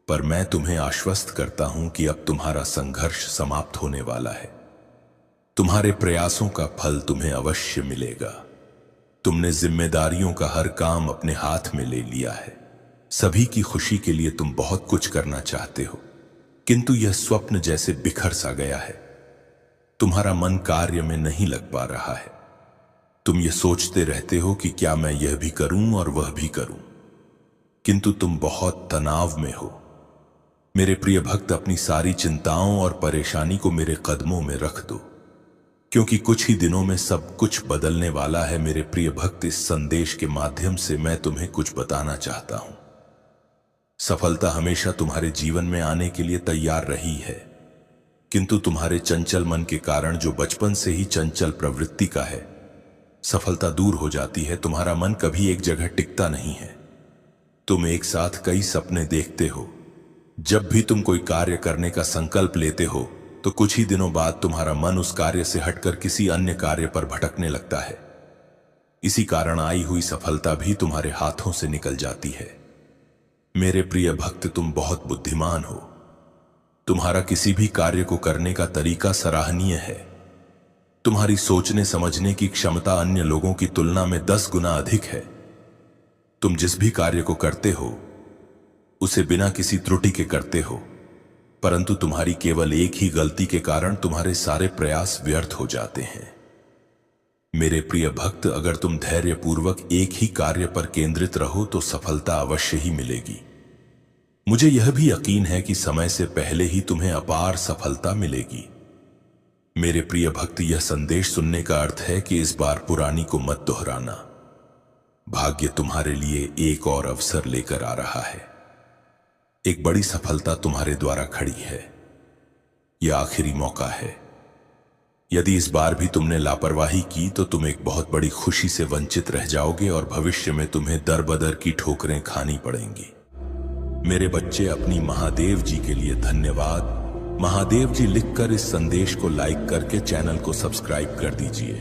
पर मैं तुम्हें आश्वस्त करता हूं कि अब तुम्हारा संघर्ष समाप्त होने वाला है। तुम्हारे प्रयासों का फल तुम्हें अवश्य मिलेगा। तुमने जिम्मेदारियों का हर काम अपने हाथ में ले लिया है। सभी की खुशी के लिए तुम बहुत कुछ करना चाहते हो, किंतु यह स्वप्न जैसे बिखर सा गया है। तुम्हारा मन कार्य में नहीं लग पा रहा है। तुम ये सोचते रहते हो कि क्या मैं यह भी करूं और वह भी करूं, किंतु तुम बहुत तनाव में हो। मेरे प्रिय भक्त, अपनी सारी चिंताओं और परेशानी को मेरे कदमों में रख दो, क्योंकि कुछ ही दिनों में सब कुछ बदलने वाला है। मेरे प्रिय भक्त, इस संदेश के माध्यम से मैं तुम्हें कुछ बताना चाहता हूं। सफलता हमेशा तुम्हारे जीवन में आने के लिए तैयार रही है, किंतु तुम्हारे चंचल मन के कारण, जो बचपन से ही चंचल प्रवृत्ति का है, सफलता दूर हो जाती है। तुम्हारा मन कभी एक जगह टिकता नहीं है। तुम एक साथ कई सपने देखते हो। जब भी तुम कोई कार्य करने का संकल्प लेते हो, तो कुछ ही दिनों बाद तुम्हारा मन उस कार्य से हटकर किसी अन्य कार्य पर भटकने लगता है। इसी कारण आई हुई सफलता भी तुम्हारे हाथों से निकल जाती है। मेरे प्रिय भक्त, तुम बहुत बुद्धिमान हो। तुम्हारा किसी भी कार्य को करने का तरीका सराहनीय है। तुम्हारी सोचने समझने की क्षमता अन्य लोगों की तुलना में 10 गुना अधिक है। तुम जिस भी कार्य को करते हो, उसे बिना किसी त्रुटि के करते हो, परंतु तुम्हारी केवल एक ही गलती के कारण तुम्हारे सारे प्रयास व्यर्थ हो जाते हैं। मेरे प्रिय भक्त, अगर तुम धैर्यपूर्वक एक ही कार्य पर केंद्रित रहो तो सफलता अवश्य ही मिलेगी। मुझे यह भी यकीन है कि समय से पहले ही तुम्हें अपार सफलता मिलेगी। मेरे प्रिय भक्त, यह संदेश सुनने का अर्थ है कि इस बार पुरानी को मत दोहराना। भाग्य तुम्हारे लिए एक और अवसर लेकर आ रहा है। एक बड़ी सफलता तुम्हारे द्वारा खड़ी है। यह आखिरी मौका है। यदि इस बार भी तुमने लापरवाही की तो तुम एक बहुत बड़ी खुशी से वंचित रह जाओगे और भविष्य में तुम्हें दर बदर की ठोकरें खानी पड़ेंगी। मेरे बच्चे, अपनी महादेव जी के लिए धन्यवाद। महादेव जी लिखकर इस संदेश को लाइक करके चैनल को सब्सक्राइब कर दीजिए।